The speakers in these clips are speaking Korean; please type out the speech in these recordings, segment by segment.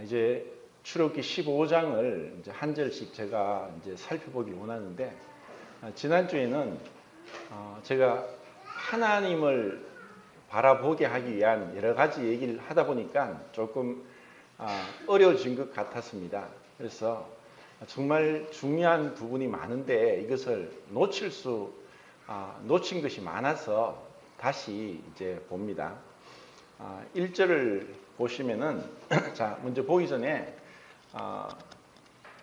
이제 출애굽기 15장을 이제 한 절씩 제가 이제 살펴보기 원하는데, 지난주에는 제가 하나님을 바라보게 하기 위한 여러 가지 얘기를 하다 보니까 조금 어려워진 것 같았습니다. 그래서 정말 중요한 부분이 많은데 이것을 놓친 것이 많아서 다시 이제 봅니다. 1절을 보시면은 자, 먼저 보기 전에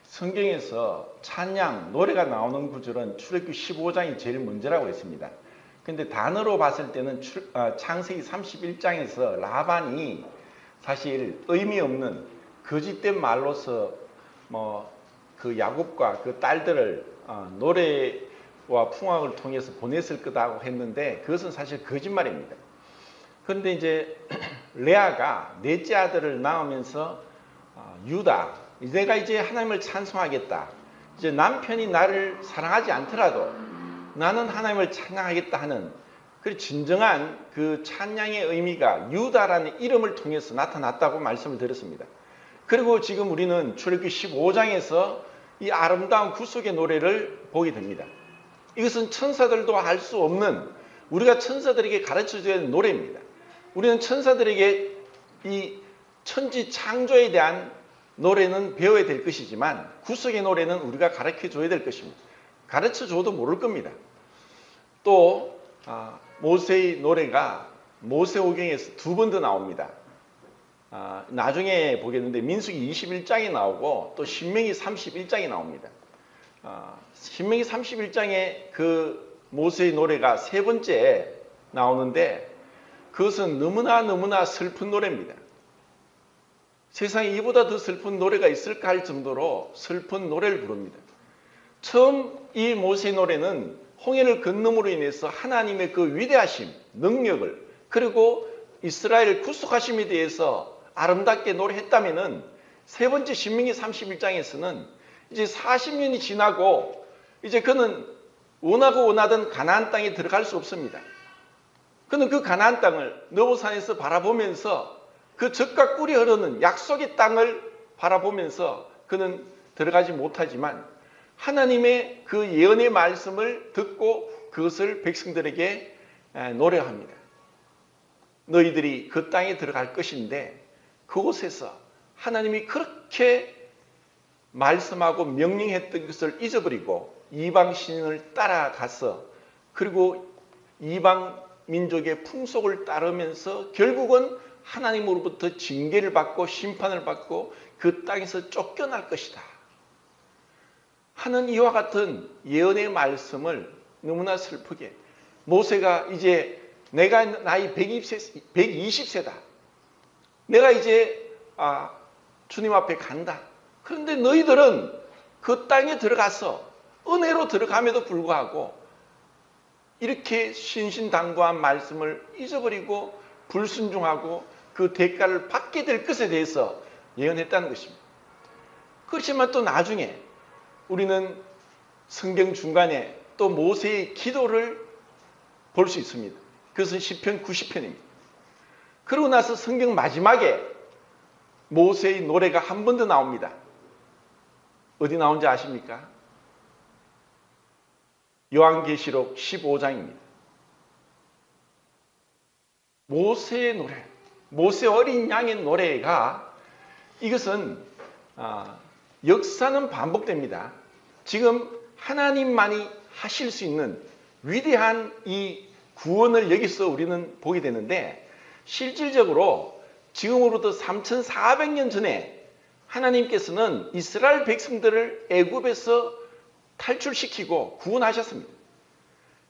성경에서 찬양, 노래가 나오는 구절은 출애굽기 15장이 제일 먼저라고 했습니다. 근데 단어로 봤을 때는 창세기 31장에서 라반이 사실 의미 없는 거짓된 말로서 그 야곱과 그 딸들을 노래와 풍악을 통해서 보냈을 거다고 했는데 그것은 사실 거짓말입니다. 그런데 이제 레아가 넷째 아들을 낳으면서 유다, 내가 이제 하나님을 찬송하겠다. 이제 남편이 나를 사랑하지 않더라도 나는 하나님을 찬양하겠다 하는 그 진정한 그 찬양의 의미가 유다라는 이름을 통해서 나타났다고 말씀을 드렸습니다. 그리고 지금 우리는 출애굽기 15장에서 이 아름다운 구속의 노래를 보게 됩니다. 이것은 천사들도 할 수 없는, 우리가 천사들에게 가르쳐줘야 하는 노래입니다. 우리는 천사들에게 이 천지 창조에 대한 노래는 배워야 될 것이지만 구속의 노래는 우리가 가르쳐줘야 될 것입니다. 가르쳐줘도 모를 겁니다. 또 모세의 노래가 모세오경에서 두 번 더 나옵니다. 나중에 보겠는데 민수기 21장에 나오고 또 신명기 31장에 나옵니다. 신명기 31장에 그 모세의 노래가 세 번째 나오는데 그것은 너무나 슬픈 노래입니다. 세상에 이보다 더 슬픈 노래가 있을까 할 정도로 슬픈 노래를 부릅니다. 처음 이 모세의 노래는 홍해를 건너므로 인해서 하나님의 그 위대하심, 능력을, 그리고 이스라엘을 구속하심에 대해서 아름답게 노래했다면은 세 번째 신명기 31장에서는 이제 40년이 지나고 이제 그는 원하던 가나안 땅에 들어갈 수 없습니다. 그는 그 가나안 땅을 느보산에서 바라보면서 그 젖과 꿀이 흐르는 약속의 땅을 바라보면서 그는 들어가지 못하지만 하나님의 그 예언의 말씀을 듣고 그것을 백성들에게 노래합니다. 너희들이 그 땅에 들어갈 것인데 그곳에서 하나님이 그렇게 말씀하고 명령했던 것을 잊어버리고 이방 신을 따라가서 그리고 이방 민족의 풍속을 따르면서 결국은 하나님으로부터 징계를 받고 심판을 받고 그 땅에서 쫓겨날 것이다 하는 이와 같은 예언의 말씀을 너무나 슬프게 모세가 이제 내가 나이 120세다. 내가 이제 주님 앞에 간다. 그런데 너희들은 그 땅에 들어가서 은혜로 들어감에도 불구하고 이렇게 신신당부한 말씀을 잊어버리고 불순종하고 그 대가를 받게 될 것에 대해서 예언했다는 것입니다. 그렇지만 또 나중에 우리는 성경 중간에 또 모세의 기도를 볼 수 있습니다. 그것은 시편 90편입니다. 그러고 나서 성경 마지막에 모세의 노래가 한 번 더 나옵니다. 어디 나온지 아십니까? 요한계시록 15장입니다. 모세의 노래, 모세 어린 양의 노래가 이것은 역사는 반복됩니다. 지금 하나님만이 하실 수 있는 위대한 이 구원을 여기서 우리는 보게 되는데 실질적으로 지금으로부터 3400년 전에 하나님께서는 이스라엘 백성들을 애굽에서 탈출시키고 구원하셨습니다.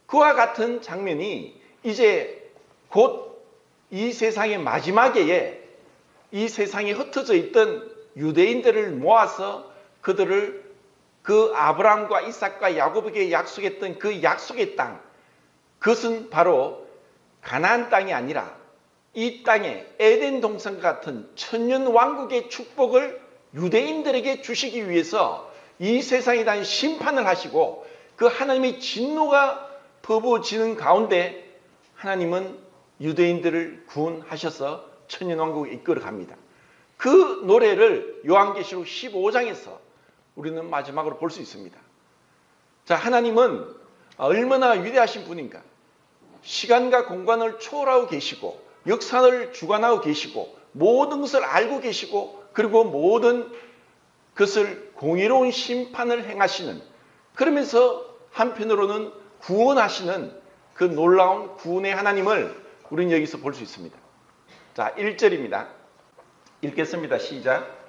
그와 같은 장면이 이제 곧 이 세상의 마지막에 이 세상에 흩어져 있던 유대인들을 모아서 그들을 그 아브라함과 이삭과 야곱에게 약속했던 그 약속의 땅, 그것은 바로 가나안 땅이 아니라 이 땅에 에덴 동산 같은 천년 왕국의 축복을 유대인들에게 주시기 위해서 이 세상에 대한 심판을 하시고 그 하나님의 진노가 퍼부어지는 가운데 하나님은 유대인들을 구원하셔서 천년 왕국에 이끌어 갑니다. 그 노래를 요한계시록 15장에서 우리는 마지막으로 볼 수 있습니다. 자, 하나님은 얼마나 위대하신 분인가. 시간과 공간을 초월하고 계시고 역사를 주관하고 계시고 모든 것을 알고 계시고 그리고 모든 것을 공의로운 심판을 행하시는, 그러면서 한편으로는 구원하시는 그 놀라운 구원의 하나님을 우리는 여기서 볼 수 있습니다. 자, 1절입니다. 읽겠습니다. 시작.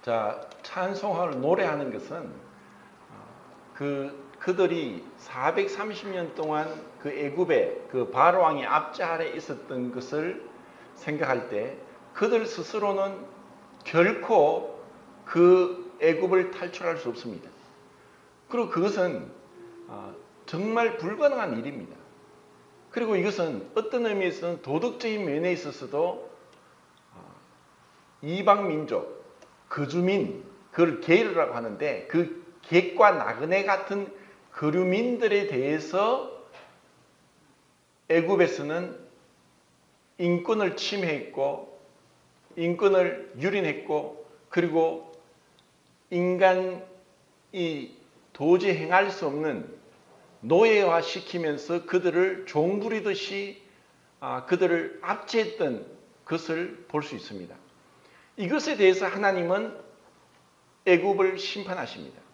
자, 찬송을 노래하는 것은 그들이 430년 동안 그 애굽의 그 바로 왕의 압제 아래 있었던 것을 생각할 때 그들 스스로는 결코 그 애굽을 탈출할 수 없습니다. 그리고 그것은 정말 불가능한 일입니다. 그리고 이것은 어떤 의미에서는 도덕적인 면에 있어서도 이방 민족, 거주민, 그걸 게르라고 하는데 그 객과 나그네 같은 거류민들에 대해서 애굽에서는 인권을 침해했고 인권을 유린했고 그리고 인간이 도저히 행할 수 없는 노예화시키면서 그들을 종부리듯이 그들을 압제했던 것을 볼 수 있습니다. 이것에 대해서 하나님은 애굽을 심판하십니다.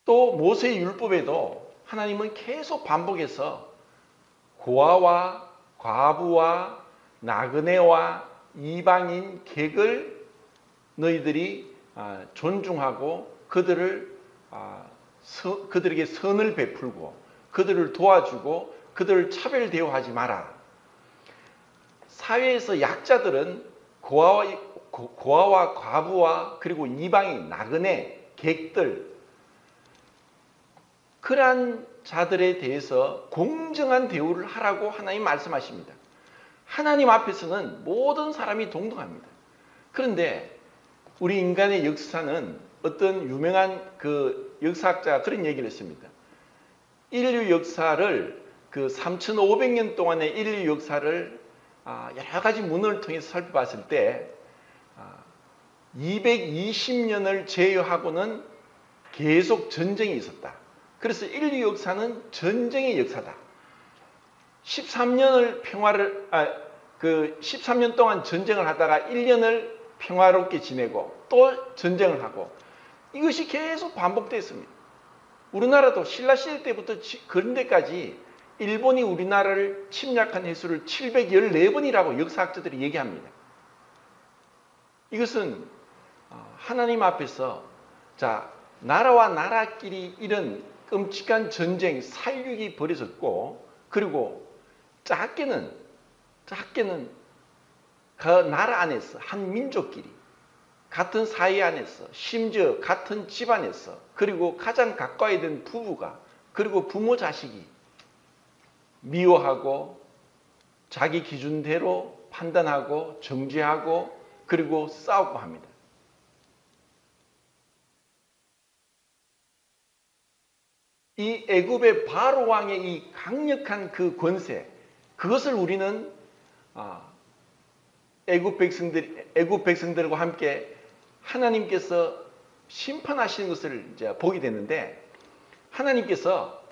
또 모세의 율법에도 하나님은 계속 반복해서 고아와 과부와 나그네와 이방인 객을 너희들이 존중하고 그들에게 선을 베풀고 그들을 도와주고 그들을 차별 대우하지 마라. 사회에서 약자들은 고아와 과부와 그리고 이방인, 나그네, 객들, 그러한 자들에 대해서 공정한 대우를 하라고 하나님 말씀하십니다. 하나님 앞에서는 모든 사람이 동등합니다. 그런데 우리 인간의 역사는 어떤 유명한 그 역사학자가 그런 얘기를 했습니다. 인류 역사를 그 3,500년 동안의 인류 역사를 여러 가지 문헌을 통해서 살펴봤을 때 220년을 제외하고는 계속 전쟁이 있었다. 그래서 인류 역사는 전쟁의 역사다. 13년 동안 전쟁을 하다가 1년을 평화롭게 지내고 또 전쟁을 하고 이것이 계속 반복됐습니다. 우리나라도 신라시대 때부터 근대까지 일본이 우리나라를 침략한 횟수를 714번이라고 역사학자들이 얘기합니다. 이것은 하나님 앞에서 나라와 나라끼리 이런 끔찍한 전쟁, 살육이 벌어졌고 그리고 작게는 그 나라 안에서 한 민족끼리 같은 사회 안에서 심지어 같은 집안에서 그리고 가장 가까이 된 부부가 그리고 부모 자식이 미워하고 자기 기준대로 판단하고 정죄하고 그리고 싸우고 합니다. 이 애굽의 바로 왕의 이 강력한 그 권세, 그것을 우리는 애굽 백성들과 함께 하나님께서 심판하시는 것을 이제 보게 되는데, 하나님께서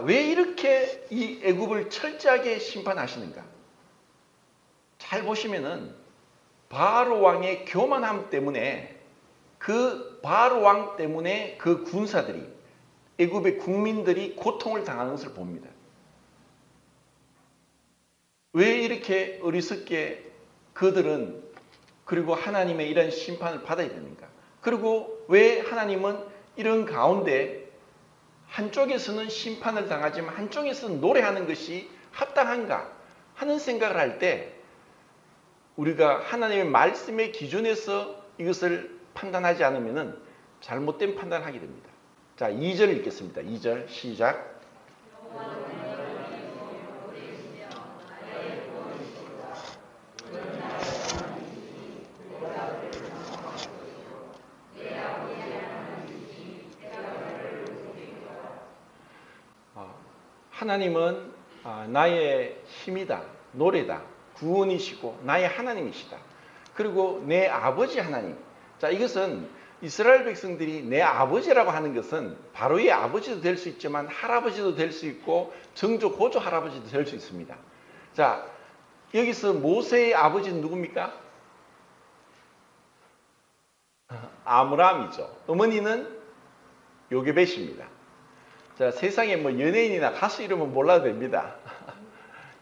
왜 이렇게 이 애굽을 철저하게 심판하시는가? 잘 보시면은 바로 왕의 교만함 때문에, 그 바로 왕 때문에 그 군사들이, 애굽의 국민들이 고통을 당하는 것을 봅니다. 왜 이렇게 어리석게 그들은 그리고 하나님의 이런 심판을 받아야 되는가? 그리고 왜 하나님은 이런 가운데 한쪽에서는 심판을 당하지만 한쪽에서는 노래하는 것이 합당한가 하는 생각을 할 때, 우리가 하나님의 말씀의 기준에서 이것을 판단하지 않으면 잘못된 판단을 하게 됩니다. 자, 2절 읽겠습니다. 2절 시작. 하나님은 나의 힘이다, 노래다, 구원이시고 나의 하나님이시다. 그리고 내 아버지 하나님. 자, 이것은 이스라엘 백성들이 내 아버지라고 하는 것은 바로의 아버지도 될 수 있지만 할아버지도 될 수 있고 정조 고조 할아버지도 될 수 있습니다. 자, 여기서 모세의 아버지는 누굽니까? 아므람이죠. 어머니는 요게벳입니다. 자, 세상에 뭐 연예인이나 가수 이름은 몰라도 됩니다.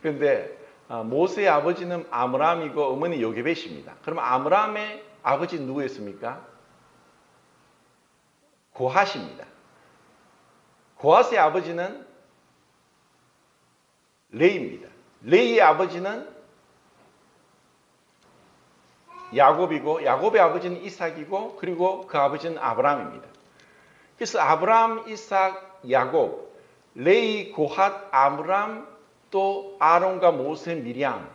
그런데 모세의 아버지는 아므람이고 어머니 요게벳입니다. 그럼 아므람의 아버지는 누구였습니까? 고핫입니다. 고핫의 아버지는 레이입니다. 레이의 아버지는 야곱이고 야곱의 아버지는 이삭이고 그리고 그 아버지는 아브라함입니다. 그래서 아브라함, 이삭, 야곱, 레이, 고핫, 아므람, 또 아론과 모세, 미리암.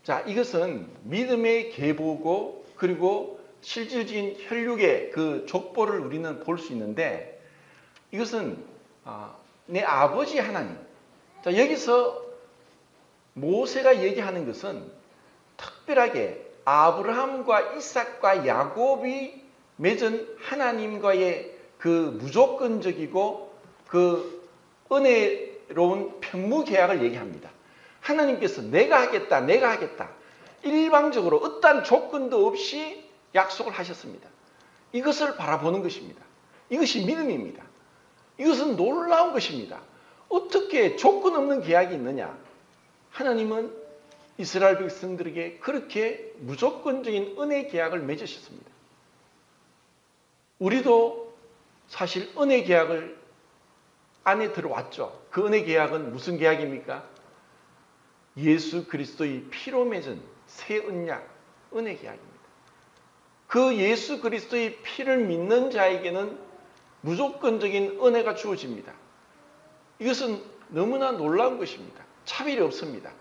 자, 이것은 믿음의 계보고 그리고 실질적인 혈육의 그 족보를 우리는 볼 수 있는데 이것은 내 아버지 하나님. 자, 여기서 모세가 얘기하는 것은 특별하게 아브라함과 이삭과 야곱이 맺은 하나님과의 그 무조건적이고 그 은혜로운 평무계약을 얘기합니다. 하나님께서 내가 하겠다, 내가 하겠다. 일방적으로 어떠한 조건도 없이 약속을 하셨습니다. 이것을 바라보는 것입니다. 이것이 믿음입니다. 이것은 놀라운 것입니다. 어떻게 조건 없는 계약이 있느냐? 하나님은 이스라엘 백성들에게 그렇게 무조건적인 은혜 계약을 맺으셨습니다. 우리도 사실 은혜 계약을 안에 들어왔죠. 그 은혜 계약은 무슨 계약입니까? 예수 그리스도의 피로 맺은 새 언약, 은혜 계약입니다. 그 예수 그리스도의 피를 믿는 자에게는 무조건적인 은혜가 주어집니다. 이것은 너무나 놀라운 것입니다. 차별이 없습니다.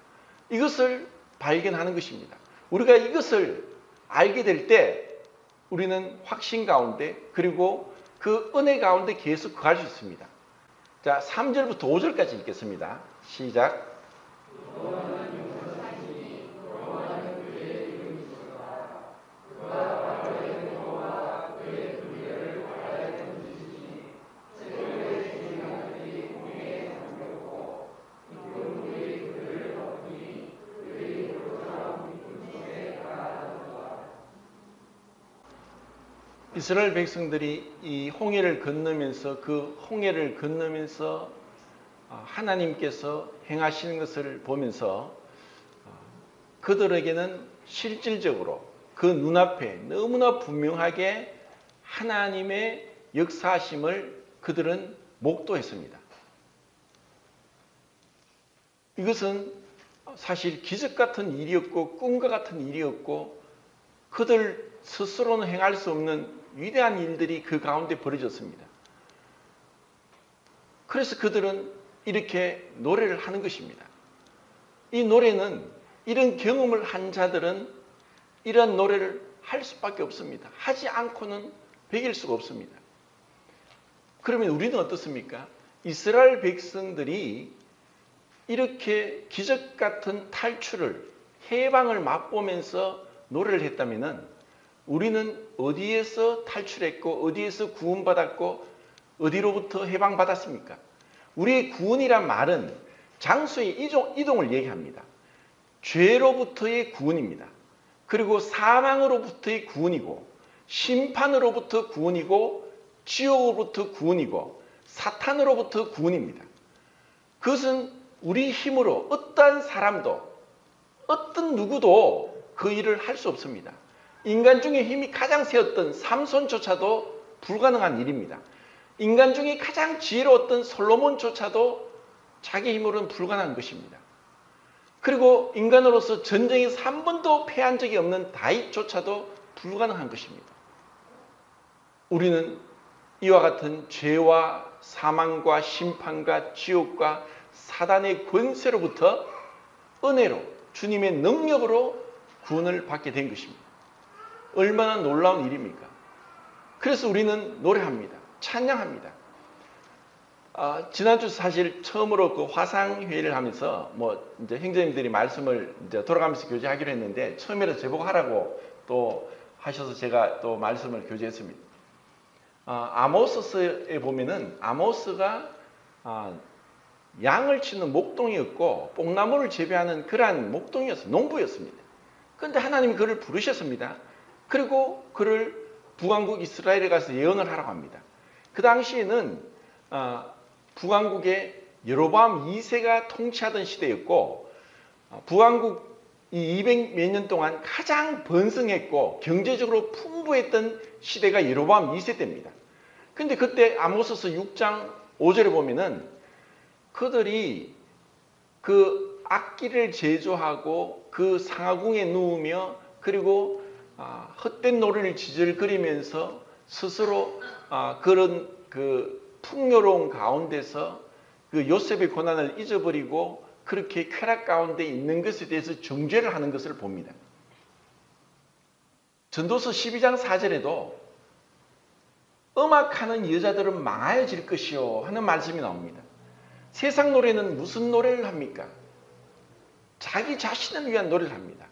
이것을 발견하는 것입니다. 우리가 이것을 알게 될 때 우리는 확신 가운데 그리고 그 은혜 가운데 계속 거할 수 있습니다. 자, 3절부터 5절까지 읽겠습니다. 시작. 이스라엘 백성들이 이 홍해를 건너면서 그 홍해를 건너면서 하나님께서 행하시는 것을 보면서 그들에게는 실질적으로 그 눈앞에 너무나 분명하게 하나님의 역사하심을 그들은 목도했습니다. 이것은 사실 기적 같은 일이었고 꿈과 같은 일이었고 그들 스스로는 행할 수 없는 위대한 일들이 그 가운데 벌어졌습니다. 그래서 그들은 이렇게 노래를 하는 것입니다. 이 노래는 이런 경험을 한 자들은 이런 노래를 할 수밖에 없습니다. 하지 않고는 배길 수가 없습니다. 그러면 우리는 어떻습니까? 이스라엘 백성들이 이렇게 기적 같은 탈출을, 해방을 맛보면서 노래를 했다면 우리는 어디에서 탈출했고 어디에서 구원받았고 어디로부터 해방받았습니까? 우리의 구원이란 말은 장소의 이동을 얘기합니다. 죄로부터의 구원입니다. 그리고 사망으로부터의 구원이고 심판으로부터 구원이고 지옥으로부터 구원이고 사탄으로부터 구원입니다. 그것은 우리 힘으로 어떠한 사람도 어떤 누구도 그 일을 할 수 없습니다. 인간 중에 힘이 가장 세었던 삼손조차도 불가능한 일입니다. 인간 중에 가장 지혜로웠던 솔로몬조차도 자기 힘으로는 불가능한 것입니다. 그리고 인간으로서 전쟁에서 한 번도 패한 적이 없는 다윗조차도 불가능한 것입니다. 우리는 이와 같은 죄와 사망과 심판과 지옥과 사단의 권세로부터 은혜로 주님의 능력으로 구원을 받게 된 것입니다. 얼마나 놀라운 일입니까? 그래서 우리는 노래합니다. 찬양합니다. 지난주 사실 처음으로 그 화상회의를 하면서 이제 형제님들이 말씀을 이제 돌아가면서 교제하기로 했는데 처음에는 제보고 하라고 또 하셔서 제가 또 말씀을 교제했습니다. 아모스에 보면은 아모스가 양을 치는 목동이었고 뽕나무를 재배하는 그러한 목동이었어요. 농부였습니다. 그런데 하나님이 그를 부르셨습니다. 그리고 그를 북왕국 이스라엘에 가서 예언을 하라고 합니다. 그 당시에는 북왕국의 여로보암 2세가 통치하던 시대였고 북왕국 이 200몇 년 동안 가장 번성했고 경제적으로 풍부했던 시대가 여로보암 2세 때입니다. 근데 그때 아모스서 6장 5절에 보면은 그들이 그 악기를 제조하고 그 상하궁에 누우며 그리고 헛된 노래를 지절거리면서 스스로 그런 그 풍요로운 가운데서 그 요셉의 고난을 잊어버리고 그렇게 쾌락 가운데 있는 것에 대해서 정죄를 하는 것을 봅니다. 전도서 12장 4절에도 음악하는 여자들은 망하여질 것이요 하는 말씀이 나옵니다. 세상 노래는 무슨 노래를 합니까? 자기 자신을 위한 노래를 합니다.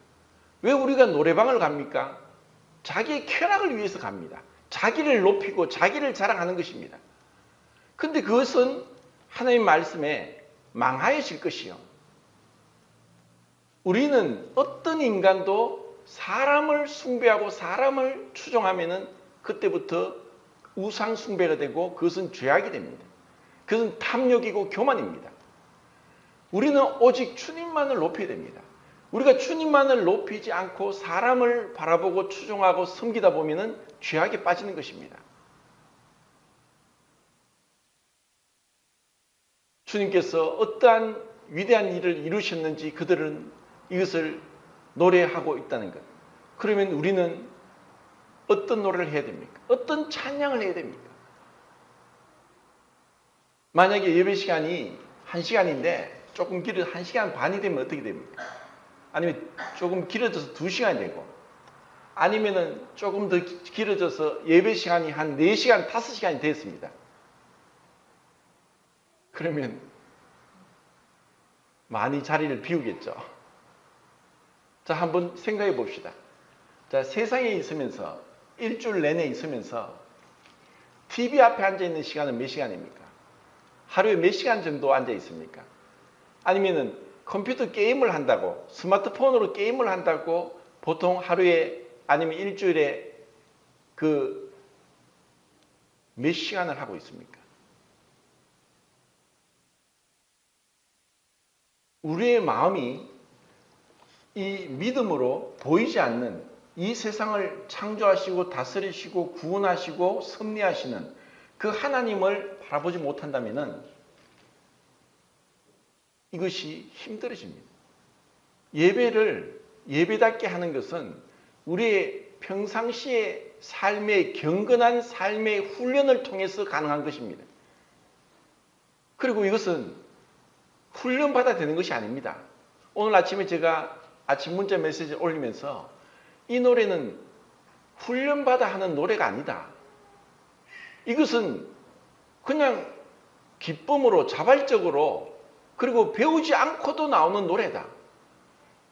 왜 우리가 노래방을 갑니까? 자기의 쾌락을 위해서 갑니다. 자기를 높이고 자기를 자랑하는 것입니다. 근데 그것은 하나님 말씀에 망하여질 것이요. 우리는 어떤 인간도 사람을 숭배하고 사람을 추종하면은 그때부터 우상 숭배가 되고 그것은 죄악이 됩니다. 그것은 탐욕이고 교만입니다. 우리는 오직 주님만을 높여야 됩니다. 우리가 주님만을 높이지 않고 사람을 바라보고 추종하고 섬기다 보면은 죄악에 빠지는 것입니다. 주님께서 어떠한 위대한 일을 이루셨는지 그들은 이것을 노래하고 있다는 것. 그러면 우리는 어떤 노래를 해야 됩니까? 어떤 찬양을 해야 됩니까? 만약에 예배 시간이 1시간인데 조금 길어 1시간 반이 되면 어떻게 됩니까? 아니면 조금 길어져서 2시간이 되고 아니면은 조금 더 길어져서 예배 시간이 한 4시간, 5시간이 됐습니다. 그러면 많이 자리를 비우겠죠. 자, 한번 생각해 봅시다. 자, 세상에 있으면서 일주일 내내 있으면서 TV 앞에 앉아 있는 시간은 몇 시간입니까? 하루에 몇 시간 정도 앉아 있습니까? 아니면은 컴퓨터 게임을 한다고 스마트폰으로 게임을 한다고 보통 하루에 아니면 일주일에 그 몇 시간을 하고 있습니까? 우리의 마음이 이 믿음으로 보이지 않는 이 세상을 창조하시고 다스리시고 구원하시고 섭리하시는 그 하나님을 바라보지 못한다면 이것이 힘들어집니다. 예배를 예배답게 하는 것은 우리의 평상시의 삶의 경건한 삶의 훈련을 통해서 가능한 것입니다. 그리고 이것은 훈련받아야 되는 것이 아닙니다. 오늘 아침에 제가 아침 문자 메시지를 올리면서 이 노래는 훈련받아 하는 노래가 아니다. 이것은 그냥 기쁨으로 자발적으로 그리고 배우지 않고도 나오는 노래다.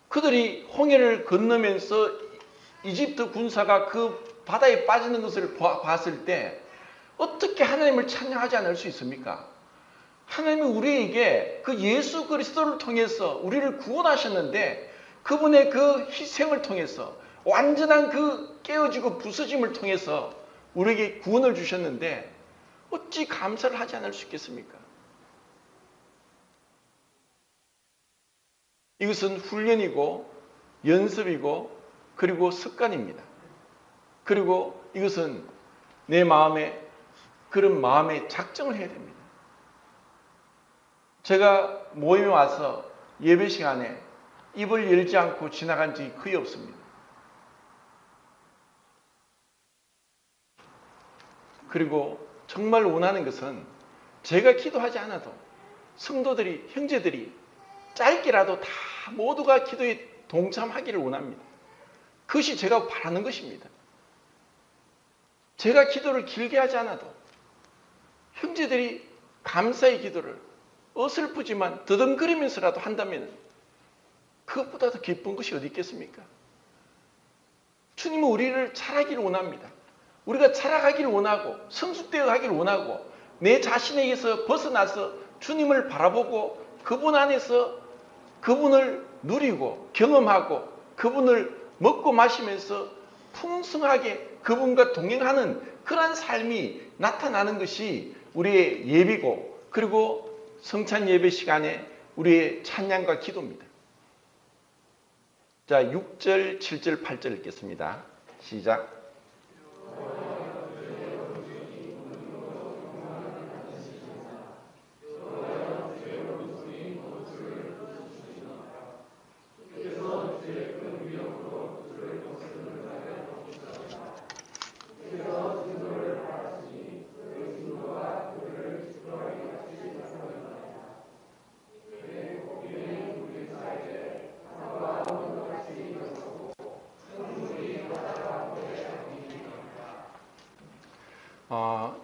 그들이 홍해를 건너면서 이집트 군사가 그 바다에 빠지는 것을 봤을 때 어떻게 하나님을 찬양하지 않을 수 있습니까? 하나님은 우리에게 그 예수 그리스도를 통해서 우리를 구원하셨는데 그분의 그 희생을 통해서 완전한 그 깨어지고 부서짐을 통해서 우리에게 구원을 주셨는데 어찌 감사를 하지 않을 수 있겠습니까? 이것은 훈련이고 연습이고 그리고 습관입니다. 그리고 이것은 내 마음에 그런 마음의 작정을 해야 됩니다. 제가 모임에 와서 예배 시간에 입을 열지 않고 지나간 적이 거의 없습니다. 그리고 정말 원하는 것은 제가 기도하지 않아도 성도들이, 형제들이 짧게라도 다 모두가 기도에 동참하기를 원합니다. 그것이 제가 바라는 것입니다. 제가 기도를 길게 하지 않아도 형제들이 감사의 기도를 어설프지만 더듬거리면서라도 한다면 그것보다 더 기쁜 것이 어디 있겠습니까? 주님은 우리를 자라기를 원합니다. 우리가 자라가기를 원하고 성숙되어 가기를 원하고 내 자신에게서 벗어나서 주님을 바라보고 그분 안에서 그분을 누리고 경험하고 그분을 먹고 마시면서 풍성하게 그분과 동행하는 그러한 삶이 나타나는 것이 우리의 예비고 그리고 성찬 예배 시간에 우리의 찬양과 기도입니다. 자, 6절, 7절, 8절 읽겠습니다. 시작.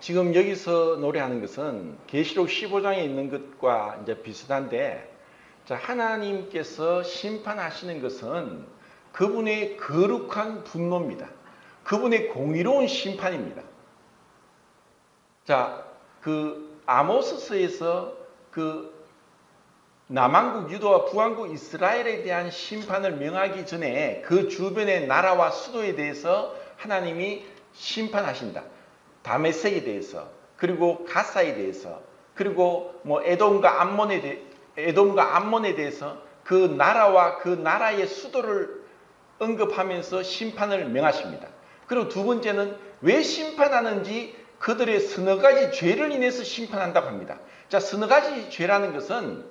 지금 여기서 노래하는 것은 계시록 15장에 있는 것과 이제 비슷한데, 자, 하나님께서 심판하시는 것은 그분의 거룩한 분노입니다. 그분의 공의로운 심판입니다. 자, 그 아모스서에서 그 남왕국 유다와 북왕국 이스라엘에 대한 심판을 명하기 전에 그 주변의 나라와 수도에 대해서 하나님이 심판하신다. 다메섹에 대해서, 그리고 가사에 대해서, 그리고 뭐 에돔과 암몬에 대해서 그 나라와 그 나라의 수도를 언급하면서 심판을 명하십니다. 그리고 두 번째는 왜 심판하는지 그들의 서너 가지 죄를 인해서 심판한다고 합니다. 자, 서너 가지 죄라는 것은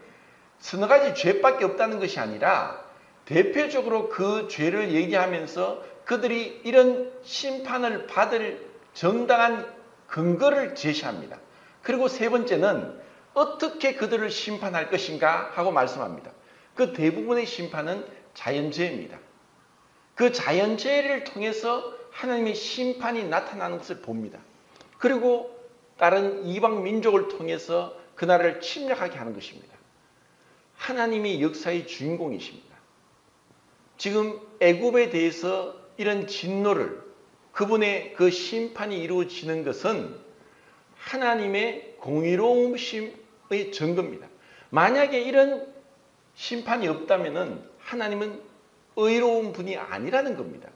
서너 가지 죄밖에 없다는 것이 아니라 대표적으로 그 죄를 얘기하면서 그들이 이런 심판을 받을 정당한 근거를 제시합니다. 그리고 세 번째는 어떻게 그들을 심판할 것인가 하고 말씀합니다. 그 대부분의 심판은 자연재해입니다. 그 자연재해를 통해서 하나님의 심판이 나타나는 것을 봅니다. 그리고 다른 이방 민족을 통해서 그 나라를 침략하게 하는 것입니다. 하나님이 역사의 주인공이십니다. 지금 애굽에 대해서 이런 진노를 그분의 그 심판이 이루어지는 것은 하나님의 공의로우심의 증거입니다. 만약에 이런 심판이 없다면 하나님은 의로운 분이 아니라는 겁니다.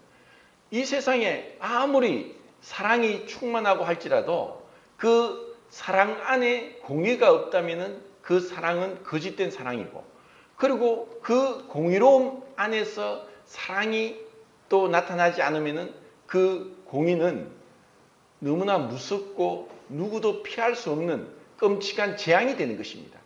이 세상에 아무리 사랑이 충만하고 할지라도 그 사랑 안에 공의가 없다면 그 사랑은 거짓된 사랑이고, 그리고 그 공의로움 안에서 사랑이 또 나타나지 않으면 그 공의는 너무나 무섭고 누구도 피할 수 없는 끔찍한 재앙이 되는 것입니다.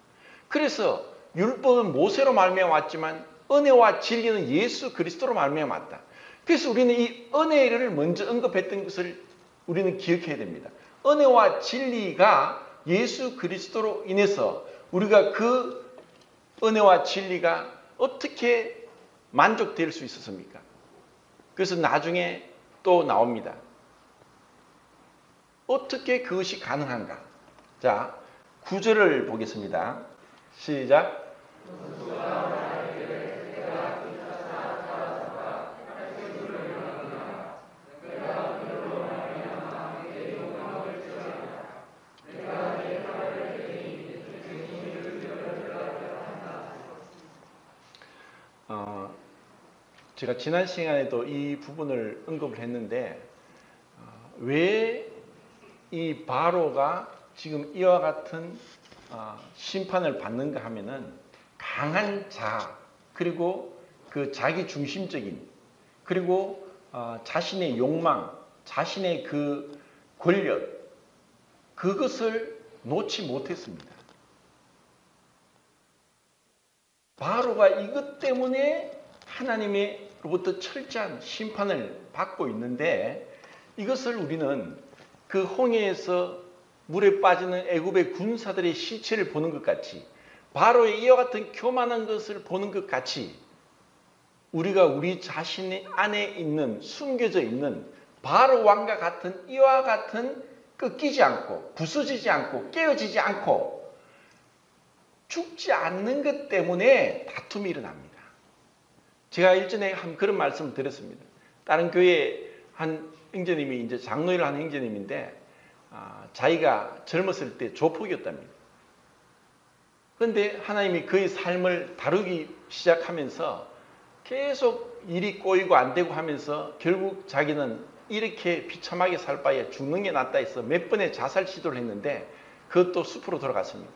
그래서 율법은 모세로 말미암아 왔지만 은혜와 진리는 예수 그리스도로 말미암아 왔다. 그래서 우리는 이 은혜를 먼저 언급했던 것을 우리는 기억해야 됩니다. 은혜와 진리가 예수 그리스도로 인해서 우리가 그 은혜와 진리가 어떻게 만족될 수 있었습니까? 그래서 나중에 또 나옵니다. 어떻게 그것이 가능한가? 자, 9절을 보겠습니다. 시작. 제가 지난 시간에도 이 부분을 언급을 했는데 왜 이 바로가 지금 이와 같은 심판을 받는가 하면은 강한 자, 그리고 그 자기 중심적인, 그리고 자신의 욕망, 자신의 그 권력, 그것을 놓지 못했습니다. 바로가 이것 때문에 하나님으로부터 철저한 심판을 받고 있는데, 이것을 우리는 그 홍해에서 물에 빠지는 애굽의 군사들의 시체를 보는 것 같이, 바로의 이와 같은 교만한 것을 보는 것 같이, 우리가 우리 자신 안에 있는, 숨겨져 있는 바로 왕과 같은 이와 같은 꺾이지 않고 부서지지 않고 깨어지지 않고 죽지 않는 것 때문에 다툼이 일어납니다. 제가 일전에 한 그런 말씀을 드렸습니다. 다른 교회 한 형제님이 이제 장로일 하는 형제님인데 자기가 젊었을 때 조폭이었답니다. 그런데 하나님이 그의 삶을 다루기 시작하면서 계속 일이 꼬이고 안 되고 하면서 결국 자기는 이렇게 비참하게 살 바에 죽는 게 낫다 해서 몇 번의 자살 시도를 했는데 그것도 숲으로 돌아갔습니다.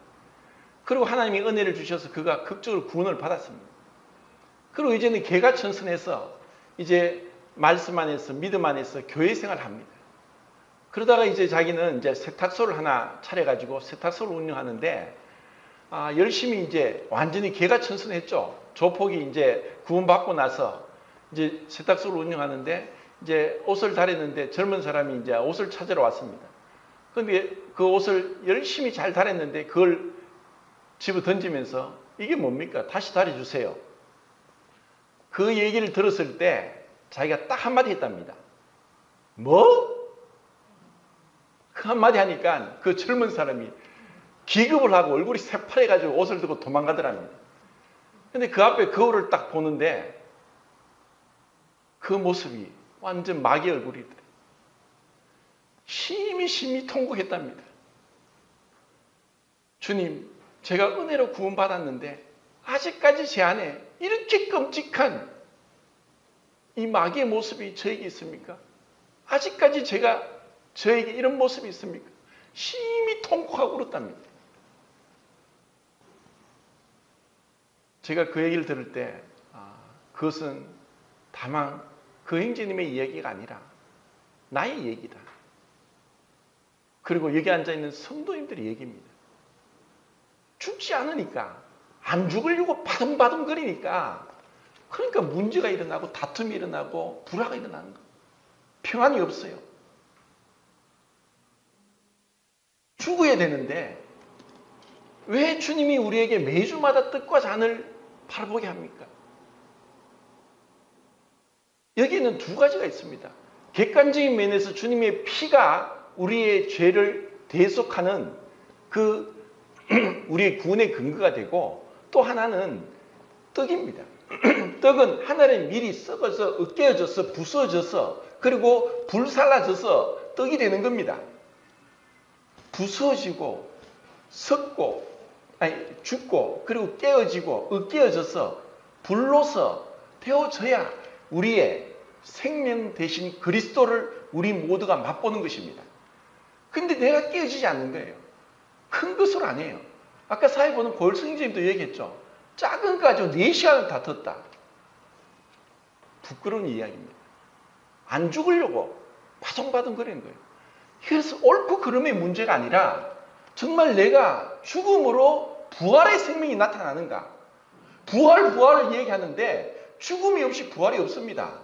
그리고 하나님이 은혜를 주셔서 그가 극적으로 구원을 받았습니다. 그리고 이제는 개가천선해서 이제 말씀 안에서 믿음 안에서 교회 생활을 합니다. 그러다가 이제 자기는 이제 세탁소를 하나 차려가지고 세탁소를 운영하는데 열심히 이제 완전히 개가천선했죠. 조폭이 이제 구원받고 나서 이제 세탁소를 운영하는데 이제 옷을 다렸는데 젊은 사람이 이제 옷을 찾으러 왔습니다. 그런데 그 옷을 열심히 잘 다렸는데 그걸 집어 던지면서 이게 뭡니까? 다시 다려주세요. 그 얘기를 들었을 때 자기가 딱 한마디 했답니다. 뭐? 그 한마디 하니까 그 젊은 사람이 기겁을 하고 얼굴이 새파래가지고 옷을 들고 도망가더랍니다. 근데 그 앞에 거울을 딱 보는데 그 모습이 완전 마귀 얼굴이더래. 심히 통곡했답니다. 주님, 제가 은혜로 구원받았는데 아직까지 제 안에 이렇게 끔찍한 이 마귀의 모습이 저에게 있습니까? 아직까지 저에게 이런 모습이 있습니까? 심히 통곡하고 울었답니다. 제가 그 얘기를 들을 때 그것은 다만 그 형제님의 이야기가 아니라 나의 얘기다. 그리고 여기 앉아있는 성도님들의 얘기입니다. 죽지 않으니까, 안 죽으려고 바둥바둥거리니까, 그러니까 문제가 일어나고 다툼이 일어나고 불화가 일어나는 거예요. 평안이 없어요. 죽어야 되는데 왜 주님이 우리에게 매주마다 떡과 잔을 바라보게 합니까? 여기에는 두 가지가 있습니다. 객관적인 면에서 주님의 피가 우리의 죄를 대속하는 그 우리의 구원의 근거가 되고, 또 하나는 떡입니다. 떡은 하늘에 미리 썩어서 으깨어져서 부서져서 그리고 불살라져서 떡이 되는 겁니다. 부서지고 썩고 죽고 그리고 깨어지고 으깨어져서 불로서 되어져야 우리의 생명 대신 그리스도를 우리 모두가 맛보는 것입니다. 근데 내가 깨어지지 않는 거예요. 큰 것으로 안 해요. 아까 사회 보는 고일성님도 얘기했죠. 작은 거 가지고 4시간을 다퉜다. 부끄러운 이야기입니다. 안 죽으려고 바둥바둥거리는 거예요. 그래서 옳고 그름의 문제가 아니라 정말 내가 죽음으로 부활의 생명이 나타나는가. 부활을 얘기하는데 죽음이 없이 부활이 없습니다.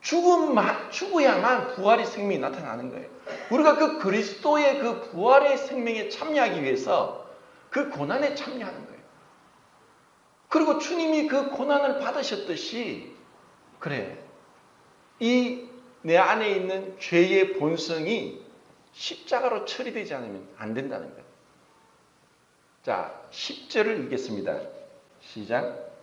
죽어야만 부활의 생명이 나타나는 거예요. 우리가 그 그리스도의 그 부활의 생명에 참여하기 위해서 그 고난에 참여하는 거예요. 그리고 주님이 그 고난을 받으셨듯이, 그래, 이 내 안에 있는 죄의 본성이 십자가로 처리되지 않으면 안 된다는 거예요. 자, 10절을 읽겠습니다. 시작.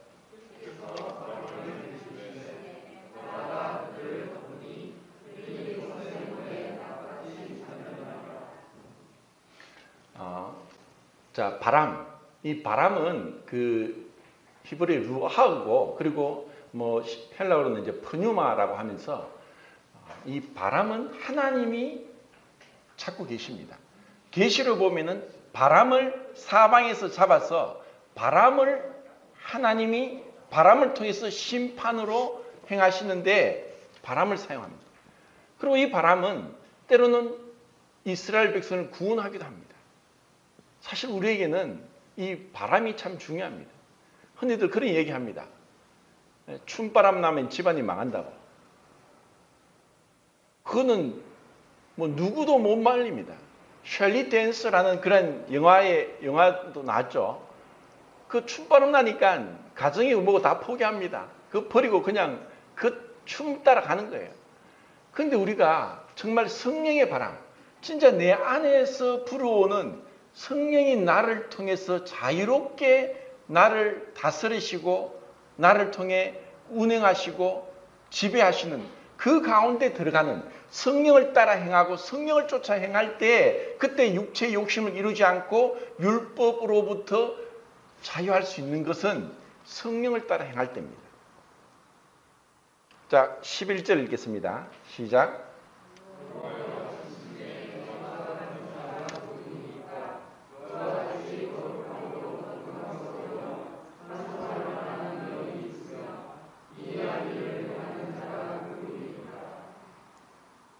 자, 바람. 이 바람은 그 히브리 루아하고 그리고 뭐 헬라어로는 이제 프뉴마라고 하면서 이 바람은 하나님이 찾고 계십니다. 계시를 보면은 바람을 사방에서 잡아서 하나님이 바람을 통해서 심판으로 행하시는데 바람을 사용합니다. 그리고 이 바람은 때로는 이스라엘 백성을 구원하기도 합니다. 사실 우리에게는 이 바람이 참 중요합니다. 흔히들 그런 얘기합니다. 춤바람 나면 집안이 망한다고. 그거는 뭐 누구도 못 말립니다. 셜리 댄스라는 그런 영화도 나왔죠. 그 춤바람 나니까 가정이 뭐고 다 포기합니다. 그 버리고 그냥 그 춤 따라 가는 거예요. 그런데 우리가 정말 성령의 바람, 진짜 내 안에서 불어오는 성령이 나를 통해서 자유롭게 나를 다스리시고 나를 통해 운행하시고 지배하시는 그 가운데 들어가는 성령을 따라 행하고 성령을 쫓아 행할 때 그때 육체의 욕심을 이루지 않고 율법으로부터 자유할 수 있는 것은 성령을 따라 행할 때입니다. 자, 11절 읽겠습니다. 시작.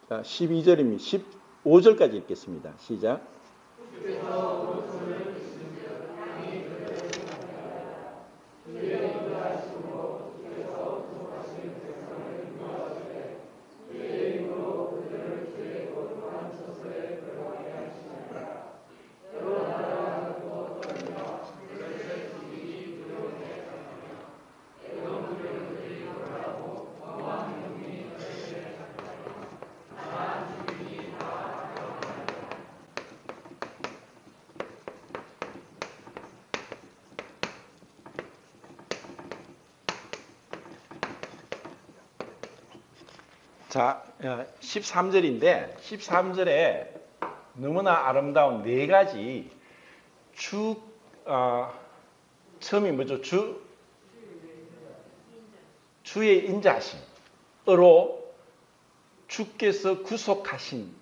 자, 12절입니다. 15절까지 읽겠습니다. 시작. 자, 13절인데 13절에 너무나 아름다운 네 가지 처음이 뭐죠? 주의 인자하심으로 주께서 구속하신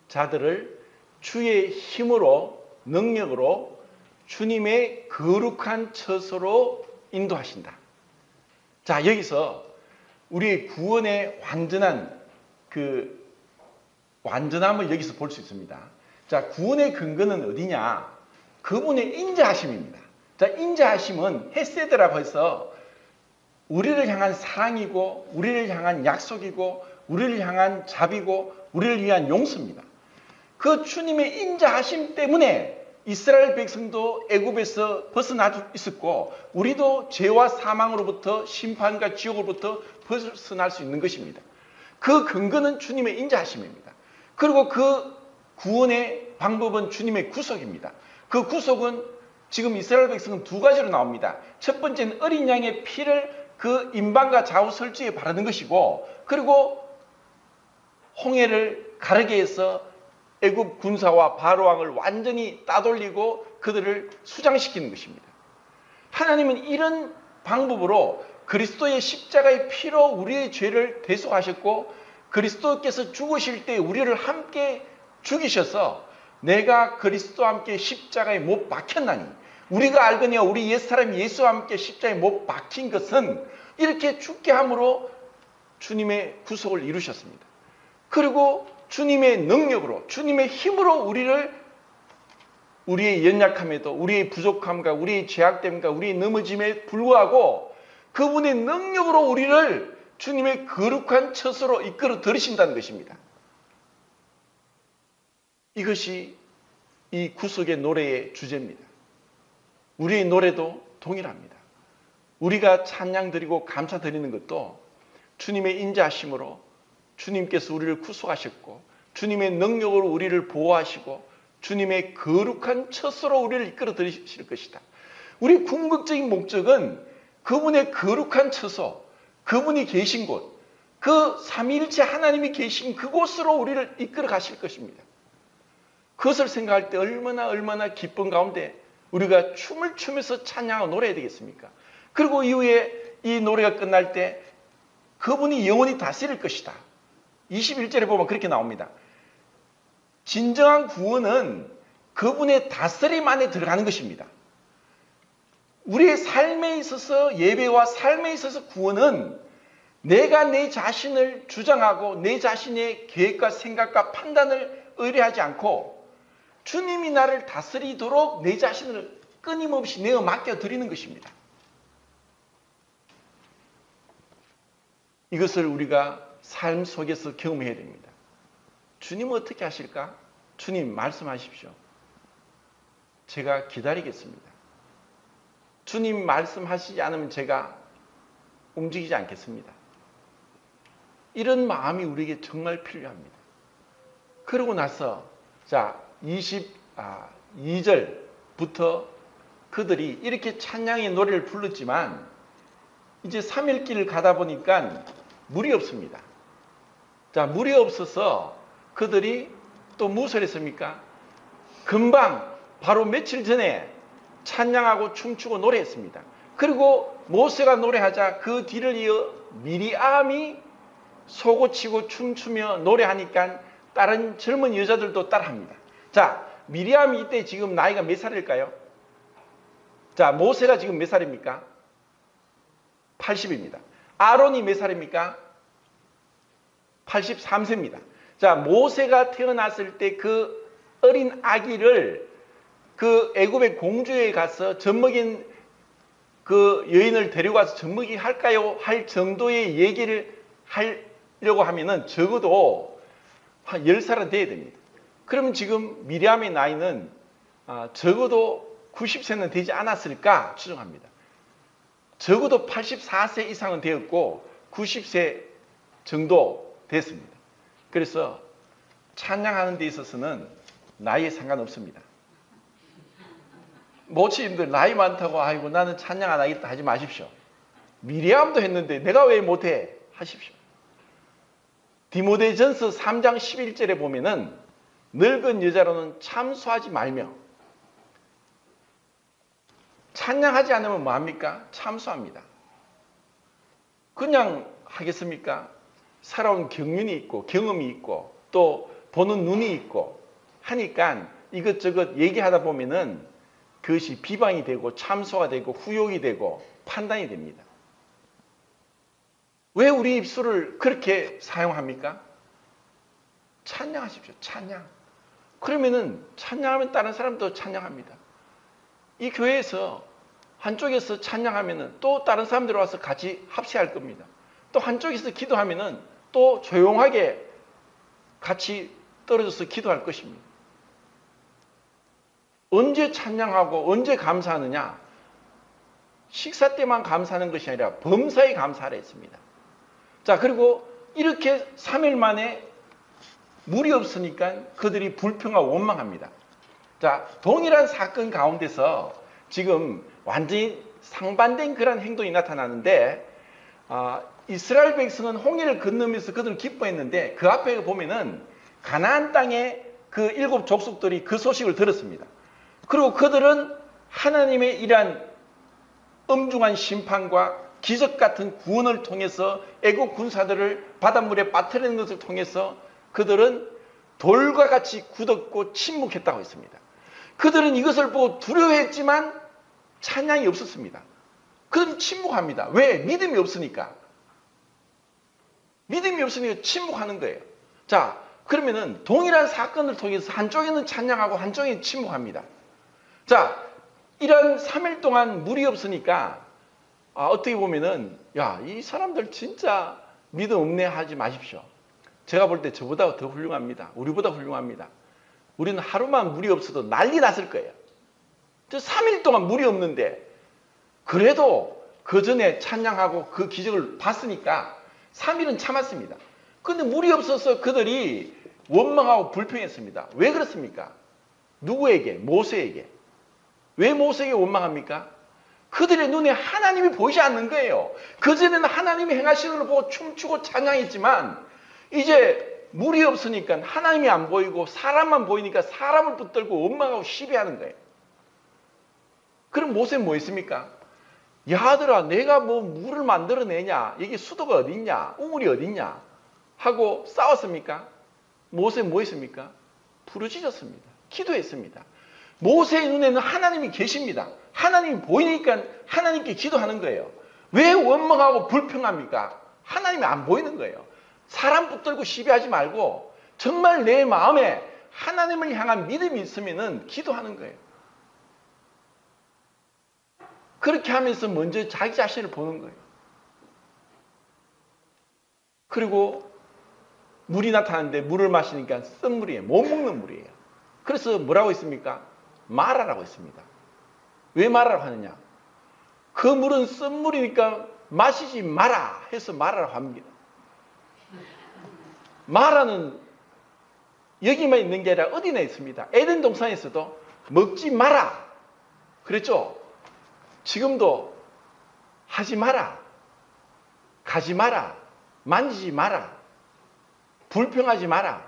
자들을 주의 힘으로 능력으로 주님의 거룩한 처소로 인도하신다. 자, 여기서 우리의 구원의 완전함을 여기서 볼 수 있습니다. 자, 구원의 근거는 어디냐? 그분의 인자하심입니다. 자, 인자하심은 헤세드라고 해서 우리를 향한 사랑이고, 우리를 향한 약속이고, 우리를 향한 자비고, 우리를 위한 용서입니다. 그 주님의 인자하심 때문에 이스라엘 백성도 애굽에서 벗어나 있었고 우리도 죄와 사망으로부터 심판과 지옥으로부터 벗어날 수 있는 것입니다. 그 근거는 주님의 인자하심입니다. 그리고 그 구원의 방법은 주님의 구속입니다. 그 구속은 지금 이스라엘 백성은 두 가지로 나옵니다. 첫 번째는 어린 양의 피를 그 임방과 좌우 설주에 바르는 것이고 그리고 홍해를 가르게 해서 애굽 군사와 바로 왕을 완전히 따돌리고 그들을 수장시키는 것입니다. 하나님은 이런 방법으로 그리스도의 십자가의 피로 우리의 죄를 대속하셨고 그리스도께서 죽으실 때 우리를 함께 죽이셔서 내가 그리스도와 함께 십자가에 못 박혔나니 우리가 알거니와 우리 옛사람 예수와 함께 십자가에 못 박힌 것은 이렇게 죽게 함으로 주님의 구속을 이루셨습니다. 그리고 주님의 능력으로 주님의 힘으로 우리의 연약함에도 우리의 부족함과 우리의 죄악됨과 우리의 넘어짐에 불구하고 그분의 능력으로 우리를 주님의 거룩한 처소로 이끌어 들으신다는 것입니다. 이것이 이 구속의 노래의 주제입니다. 우리의 노래도 동일합니다. 우리가 찬양 드리고 감사 드리는 것도 주님의 인자하심으로 주님께서 우리를 구속하셨고 주님의 능력으로 우리를 보호하시고 주님의 거룩한 처소로 우리를 이끌어 들이실 것이다. 우리 궁극적인 목적은 그분의 거룩한 처소, 그분이 계신 곳, 그 삼위일체 하나님이 계신 그곳으로 우리를 이끌어 가실 것입니다. 그것을 생각할 때 얼마나 기쁜 가운데 우리가 춤을 추면서 찬양하고 노래해야 되겠습니까? 그리고 이후에 이 노래가 끝날 때 그분이 영원히 다스릴 것이다. 21절에 보면 그렇게 나옵니다. 진정한 구원은 그분의 다스림 안에 들어가는 것입니다. 우리의 삶에 있어서 예배와 삶에 있어서 구원은 내가 내 자신을 주장하고 내 자신의 계획과 생각과 판단을 의뢰하지 않고 주님이 나를 다스리도록 내 자신을 끊임없이 내어 맡겨드리는 것입니다. 이것을 우리가 삶 속에서 경험해야 됩니다. 주님은 어떻게 하실까? 주님 말씀하십시오. 제가 기다리겠습니다. 주님 말씀하시지 않으면 제가 움직이지 않겠습니다. 이런 마음이 우리에게 정말 필요합니다. 그러고 나서 자 22절부터 그들이 이렇게 찬양의 노래를 불렀지만 이제 3일길을 가다 보니까 물이 없습니다. 자, 물이 없어서 그들이 또 무엇을 했습니까? 금방 바로 며칠 전에 찬양하고 춤추고 노래했습니다. 그리고 모세가 노래하자 그 뒤를 이어 미리암이 소고치고 춤추며 노래하니까 다른 젊은 여자들도 따라합니다. 자, 미리암이 이때 지금 나이가 몇 살일까요? 자, 모세가 지금 몇 살입니까? 80입니다. 아론이 몇 살입니까? 83세입니다. 자, 모세가 태어났을 때 그 어린 아기를 그 애굽의 공주에 가서 젖먹인 그 여인을 데려가서 젖먹이 할까요? 할 정도의 얘기를 하려고 하면은 적어도 한 10살은 돼야 됩니다. 그러면 지금 미리암의 나이는 적어도 90세는 되지 않았을까 추정합니다. 적어도 84세 이상은 되었고 90세 정도 됐습니다. 그래서 찬양하는 데 있어서는 나이에 상관없습니다. 모치님들 나이 많다고 아이고 나는 찬양 안 하겠다 하지 마십시오. 미리암도 했는데 내가 왜 못해? 하십시오. 디모데전서 3장 11절에 보면은 늙은 여자로는 참소하지 말며 찬양하지 않으면 뭐합니까? 참소합니다. 그냥 하겠습니까? 살아온 경륜이 있고 경험이 있고 또 보는 눈이 있고 하니까 이것저것 얘기하다 보면은 그것이 비방이 되고 참소가 되고 후욕이 되고 판단이 됩니다. 왜 우리 입술을 그렇게 사용합니까? 찬양하십시오. 찬양. 그러면은 찬양하면 다른 사람도 찬양합니다. 이 교회에서 한쪽에서 찬양하면은 또 다른 사람들 와서 같이 합세할 겁니다. 또 한쪽에서 기도하면은 또 조용하게 같이 떨어져서 기도할 것입니다. 언제 찬양하고 언제 감사하느냐? 식사 때만 감사하는 것이 아니라 범사에 감사하라 했습니다. 자, 그리고 이렇게 3일 만에 물이 없으니까 그들이 불평하고 원망합니다. 자, 동일한 사건 가운데서 지금 완전히 상반된 그런 행동이 나타나는데 이스라엘 백성은 홍해를 건너면서 그들은 기뻐했는데 그 앞에 보면은 가나안 땅의 그 7 족속들이 그 소식을 들었습니다. 그리고 그들은 하나님의 이러한 엄중한 심판과 기적 같은 구원을 통해서 애국 군사들을 바닷물에 빠뜨리는 것을 통해서 그들은 돌과 같이 굳었고 침묵했다고 했습니다. 그들은 이것을 보고 두려워했지만 찬양이 없었습니다. 그들은 침묵합니다. 왜? 믿음이 없으니까. 믿음이 없으니까 침묵하는 거예요. 자, 그러면은 동일한 사건을 통해서 한쪽에는 찬양하고 한쪽에는 침묵합니다. 자, 이런 3일 동안 물이 없으니까 어떻게 보면은 야, 이 사람들 진짜 믿음 없네 하지 마십시오. 제가 볼 때 저보다 더 훌륭합니다. 우리보다 훌륭합니다. 우리는 하루만 물이 없어도 난리 났을 거예요. 3일 동안 물이 없는데 그래도 그 전에 찬양하고 그 기적을 봤으니까 3일은 참았습니다. 그런데 물이 없어서 그들이 원망하고 불평했습니다. 왜 그렇습니까? 누구에게? 모세에게. 왜 모세에게 원망합니까? 그들의 눈에 하나님이 보이지 않는 거예요. 그전에는 하나님이 행하시는 걸 보고 춤추고 찬양했지만 이제 물이 없으니까 하나님이 안 보이고 사람만 보이니까 사람을 붙들고 원망하고 시비하는 거예요. 그럼 모세는 뭐 했습니까? 야 아들아 내가 뭐 물을 만들어내냐? 이게 수도가 어디 있냐? 우물이 어디 있냐? 하고 싸웠습니까? 모세는 뭐 했습니까? 부르짖었습니다. 기도했습니다. 모세의 눈에는 하나님이 계십니다. 하나님이 보이니까 하나님께 기도하는 거예요. 왜 원망하고 불평합니까? 하나님이 안 보이는 거예요. 사람 붙들고 시비하지 말고 정말 내 마음에 하나님을 향한 믿음이 있으면 기도하는 거예요. 그렇게 하면서 먼저 자기 자신을 보는 거예요. 그리고 물이 나타나는데 물을 마시니까 쓴 물이에요. 못 먹는 물이에요. 그래서 뭐라고 했습니까? 마라라고 했습니다. 왜 마라라고 하느냐? 그 물은 쓴 물이니까 마시지 마라 해서 마라라고 합니다. 마라는 여기만 있는 게 아니라 어디나 있습니다. 에덴 동산에서도 먹지 마라 그랬죠. 지금도 하지 마라, 가지 마라, 만지지 마라, 불평하지 마라.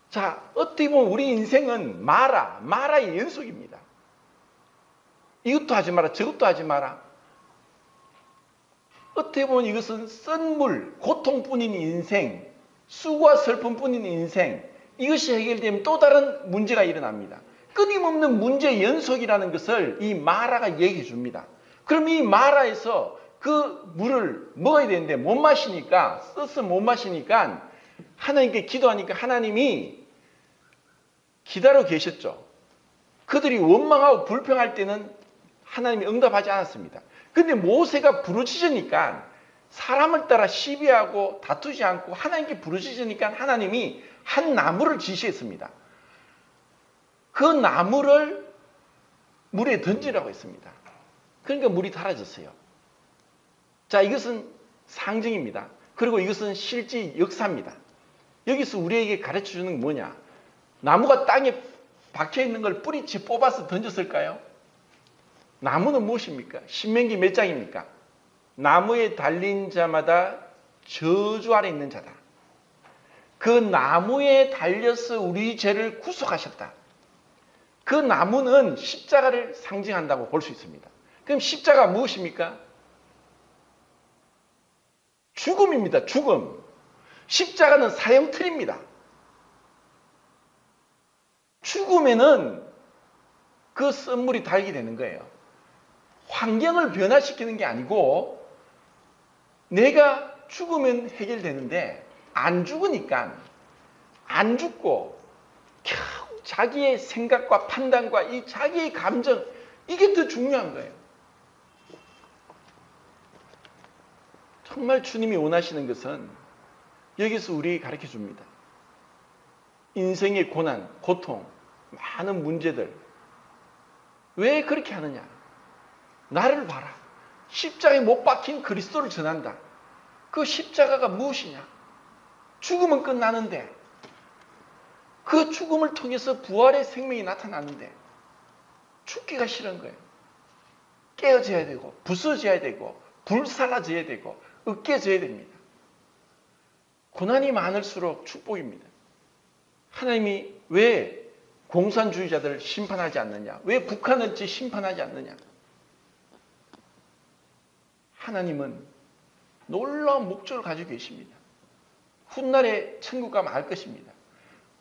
자, 어떻게 보면 우리 인생은 마라의 연속입니다. 이것도 하지 마라, 저것도 하지 마라. 어떻게 보면 이것은 쓴 물, 고통뿐인 인생, 수고와 슬픔뿐인 인생, 이것이 해결되면 또 다른 문제가 일어납니다. 끊임없는 문제의 연속이라는 것을 이 마라가 얘기해 줍니다. 그럼 이 마라에서 그 물을 먹어야 되는데 못 마시니까, 써서 못 마시니까 하나님께 기도하니까 하나님이 기다려 계셨죠. 그들이 원망하고 불평할 때는 하나님이 응답하지 않았습니다. 근데 모세가 부르짖으니까 사람을 따라 시비하고 다투지 않고 하나님께 부르짖으니까 하나님이 한 나무를 지시했습니다. 그 나무를 물에 던지라고 했습니다. 그러니까 물이 사라졌어요. 자, 이것은 상징입니다. 그리고 이것은 실제 역사입니다. 여기서 우리에게 가르쳐 주는 게 뭐냐? 나무가 땅에 박혀 있는 걸 뿌리채 뽑아서 던졌을까요? 나무는 무엇입니까? 신명기 몇 장입니까? 나무에 달린 자마다 저주 아래 있는 자다. 그 나무에 달려서 우리 죄를 구속하셨다. 그 나무는 십자가를 상징한다고 볼 수 있습니다. 그럼 십자가 무엇입니까? 죽음입니다. 죽음. 십자가는 사형틀입니다. 죽음에는 그 썬물이 달게 되는 거예요. 환경을 변화시키는 게 아니고 내가 죽으면 해결되는데 안 죽으니까 안 죽고 겨우 자기의 생각과 판단과 이 자기의 감정 이게 더 중요한 거예요. 정말 주님이 원하시는 것은 여기서 우리에게 가르쳐 줍니다. 인생의 고난, 고통, 많은 문제들 왜 그렇게 하느냐? 나를 봐라. 십자가에 못 박힌 그리스도를 전한다. 그 십자가가 무엇이냐? 죽음은 끝나는데 그 죽음을 통해서 부활의 생명이 나타나는데 죽기가 싫은 거예요. 깨어져야 되고 부서져야 되고 불살라져야 되고 으깨져야 됩니다. 고난이 많을수록 축복입니다. 하나님이 왜 공산주의자들을 심판하지 않느냐? 왜 북한을 심판하지 않느냐? 하나님은 놀라운 목적을 가지고 계십니다. 훗날에 천국 가면 알 것입니다.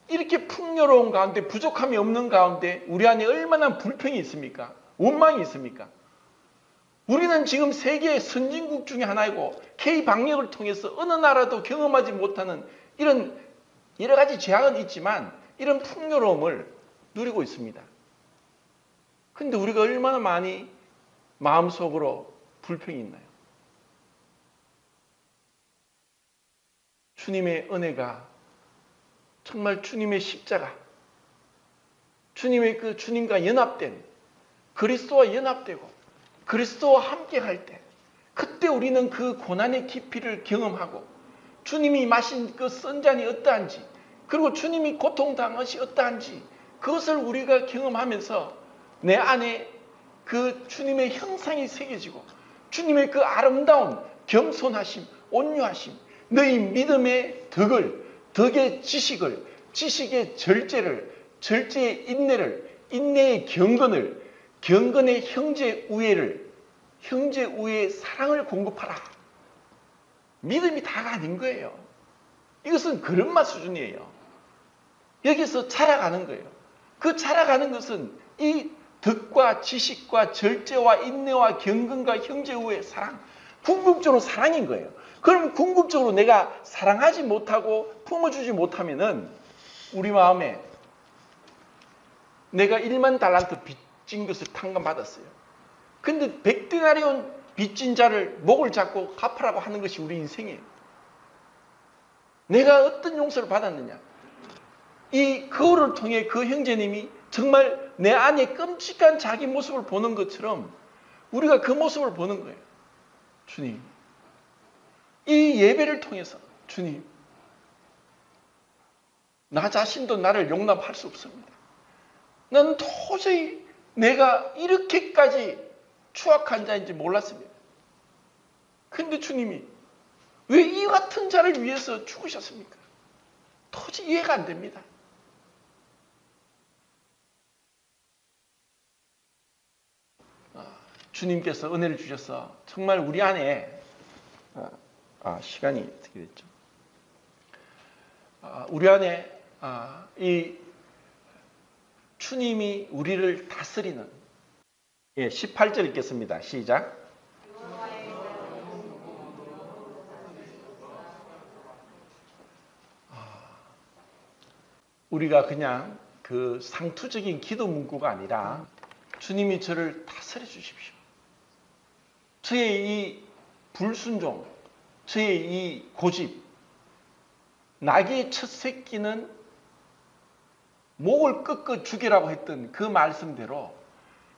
이렇게 풍요로운 가운데 부족함이 없는 가운데 우리 안에 얼마나 불평이 있습니까? 원망이 있습니까? 우리는 지금 세계의 선진국 중에 하나이고 K-방역을 통해서 어느 나라도 경험하지 못하는 이런 여러 가지 재앙은 있지만 이런 풍요로움을 누리고 있습니다. 근데 우리가 얼마나 많이 마음속으로 불평이 있나요? 주님의 은혜가 정말 주님의 십자가, 주님의 그 주님과 연합된 그리스도와 연합되고 그리스도와 함께 할 때 그때 우리는 그 고난의 깊이를 경험하고 주님이 마신 그 쓴 잔이 어떠한지 그리고 주님이 고통당한 것이 어떠한지 그것을 우리가 경험하면서 내 안에 그 주님의 형상이 새겨지고 주님의 그 아름다운 겸손하심, 온유하심, 너희 믿음의 덕을, 덕의 지식을, 지식의 절제를, 절제의 인내를, 인내의 경건을, 경건의 형제 우애를, 형제 우애의 사랑을 공급하라. 믿음이 다가 아닌 거예요. 이것은 그릇맛 수준이에요. 여기서 자라가는 거예요. 그 자라가는 것은 이 덕과 지식과 절제와 인내와 경건과 형제 우애의 사랑, 궁극적으로 사랑인 거예요. 그럼 궁극적으로 내가 사랑하지 못하고 품어주지 못하면은 우리 마음에 내가 1만 달란트 빚진 것을 탕감받았어요. 근데 100데나리온 빚진 자를 목을 잡고 갚으라고 하는 것이 우리 인생이에요. 내가 어떤 용서를 받았느냐? 이 거울을 통해 그 형제님이 정말 내 안에 끔찍한 자기 모습을 보는 것처럼 우리가 그 모습을 보는 거예요. 주님, 이 예배를 통해서 주님, 나 자신도 나를 용납할 수 없습니다. 나는 도저히 내가 이렇게까지 추악한 자인지 몰랐습니다. 근데 주님이 왜 이 같은 자를 위해서 죽으셨습니까? 도저히 이해가 안 됩니다. 주님께서 은혜를 주셔서 정말 우리 안에 시간이 어떻게 됐죠? 우리 안에 이 주님이 우리를 다스리는 18절 읽겠습니다. 시작. 우리가 그냥 그 상투적인 기도 문구가 아니라 주님이 저를 다스려 주십시오. 저의 이 불순종, 저의 이 고집, 나귀의 첫 새끼는 목을 꺾어 죽이라고 했던 그 말씀대로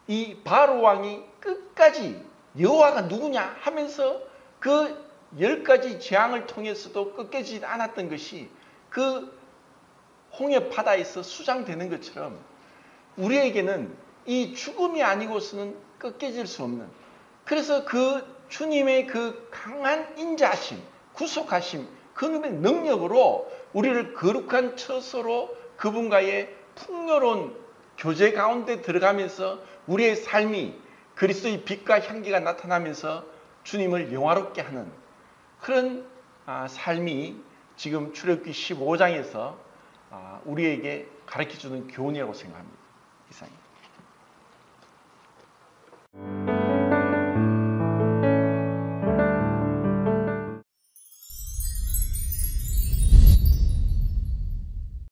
이 바로 왕이 끝까지 여호와가 누구냐 하면서 그 10가지 재앙을 통해서도 꺾여지지 않았던 것이 그 홍해 바다에서 수장되는 것처럼 우리에게는 이 죽음이 아니고서는 꺾여질 수 없는, 그래서 그 주님의 그 강한 인자하심, 구속하심, 그놈의 능력으로 우리를 거룩한 처소로 그분과의 풍요로운 교제 가운데 들어가면서 우리의 삶이 그리스도의 빛과 향기가 나타나면서 주님을 영화롭게 하는 그런 삶이 지금 출애굽기 15장에서 우리에게 가르쳐주는 교훈이라고 생각합니다. 이상입니다.